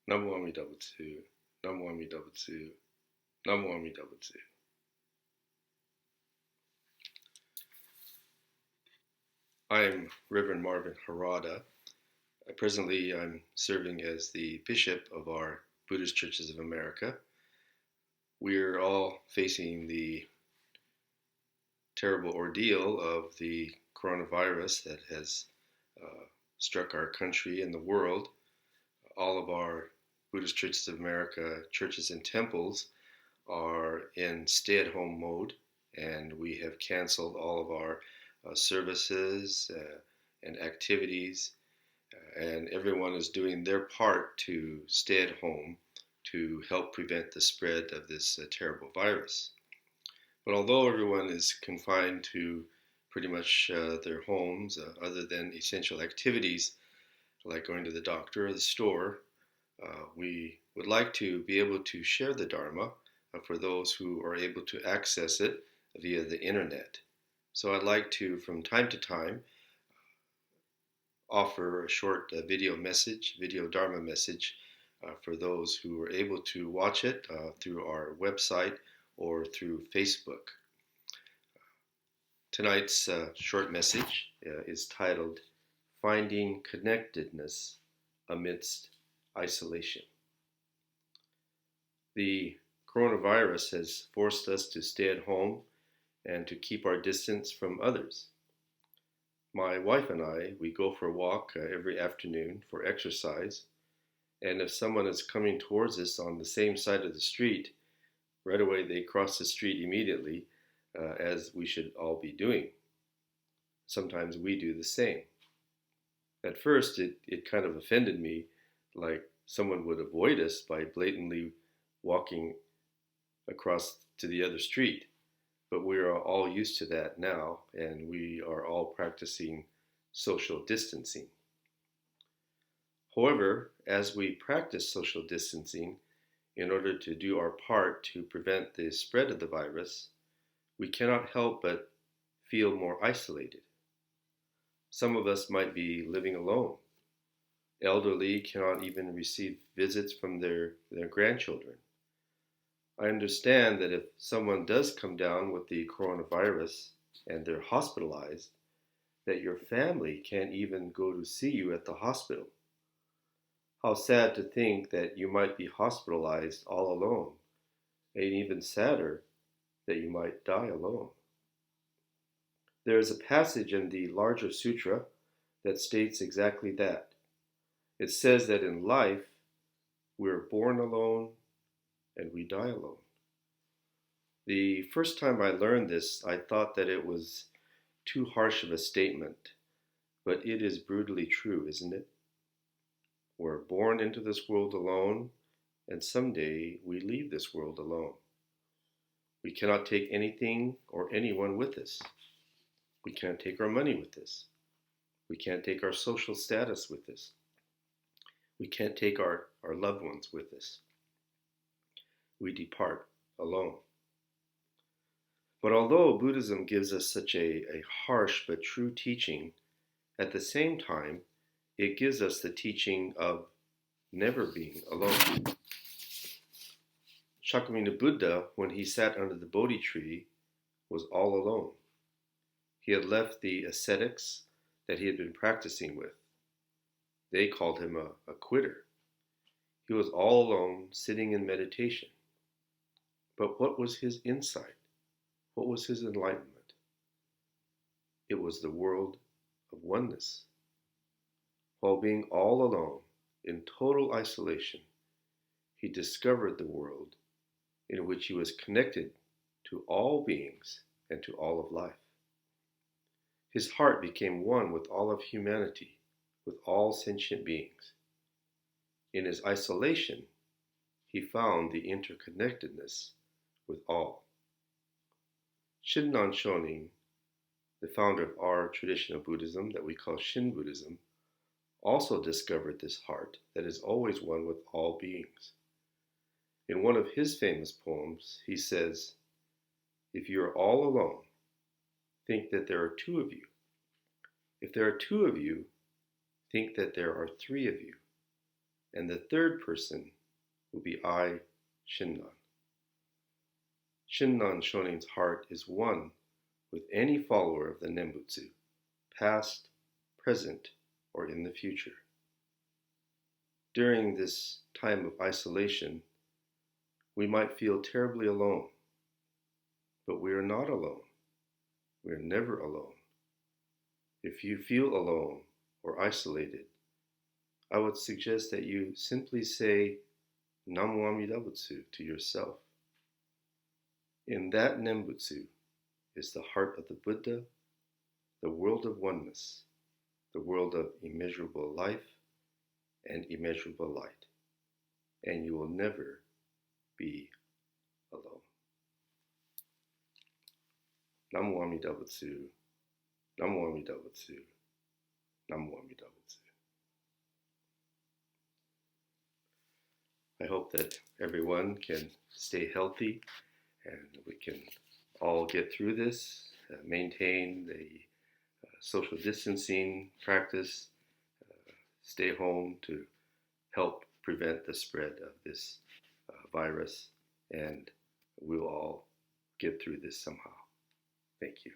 Namo Amidabutsu, Namo Amidabutsu, Namo Amidabutsu. I'm Reverend Marvin Harada. Presently, I'm serving as the bishop of our Buddhist Churches of America. We're all facing the terrible ordeal of the coronavirus that has struck our country and the world. All of our Buddhist Churches of America churches and temples are in stay-at-home mode, and we have canceled all of our services and activities, and everyone is doing their part to stay at home to help prevent the spread of this terrible virus. But although everyone is confined to pretty much their homes, other than essential activities like going to the doctor or the store, we would like to be able to share the Dharma for those who are able to access it via the internet. So I'd like to, from time to time, offer a short video Dharma message for those who are able to watch it through our website or through Facebook. Tonight's short message is titled Finding Connectedness Amidst Isolation. The coronavirus has forced us to stay at home and to keep our distance from others. My wife and I, we go for a walk every afternoon for exercise, and if someone is coming towards us on the same side of the street, right away they cross the street immediately, as we should all be doing. Sometimes we do the same. At first, it kind of offended me, like someone would avoid us by blatantly walking across to the other street. But we are all used to that now, and we are all practicing social distancing. However, as we practice social distancing in order to do our part to prevent the spread of the virus, we cannot help but feel more isolated. Some of us might be living alone. Elderly cannot even receive visits from their grandchildren. I understand that if someone does come down with the coronavirus and they're hospitalized, that your family can't even go to see you at the hospital. How sad to think that you might be hospitalized all alone, and even sadder that you might die alone. There is a passage in the larger sutra that states exactly that. It says that in life, we're born alone and we die alone. The first time I learned this, I thought that it was too harsh of a statement, but it is brutally true, isn't it? We're born into this world alone, and someday we leave this world alone. We cannot take anything or anyone with us. We can't take our money with us. We can't take our social status with us. We can't take our loved ones with us. We depart alone. But although Buddhism gives us such a harsh but true teaching, at the same time, it gives us the teaching of never being alone. Shakyamuni Buddha, when he sat under the Bodhi tree, was all alone. He had left the ascetics that he had been practicing with. They called him a quitter. He was all alone, sitting in meditation. But what was his insight? What was his enlightenment? It was the world of oneness. While being all alone, in total isolation, he discovered the world in which he was connected to all beings and to all of life. His heart became one with all of humanity, with all sentient beings. In his isolation, he found the interconnectedness with all. Shinran Shonin, the founder of our tradition of Buddhism that we call Shin Buddhism, also discovered this heart that is always one with all beings. In one of his famous poems, he says, "If you are all alone, think that there are two of you. If there are two of you, think that there are three of you. And the third person will be I, Shinran. Shinran Shonin's heart is one with any follower of the Nembutsu, past, present, or in the future. During this time of isolation, we might feel terribly alone, but we are not alone. We are never alone. If you feel alone or isolated, I would suggest that you simply say Namu Amida Butsu to yourself. In that Nembutsu is the heart of the Buddha, the world of oneness, the world of immeasurable life and immeasurable light, and you will never be alone. Namu Amida Butsu, Namu Amida Butsu, Namu Amida Butsu. I hope that everyone can stay healthy and we can all get through this, maintain the social distancing practice, stay home to help prevent the spread of this virus, and we'll all get through this somehow. Thank you.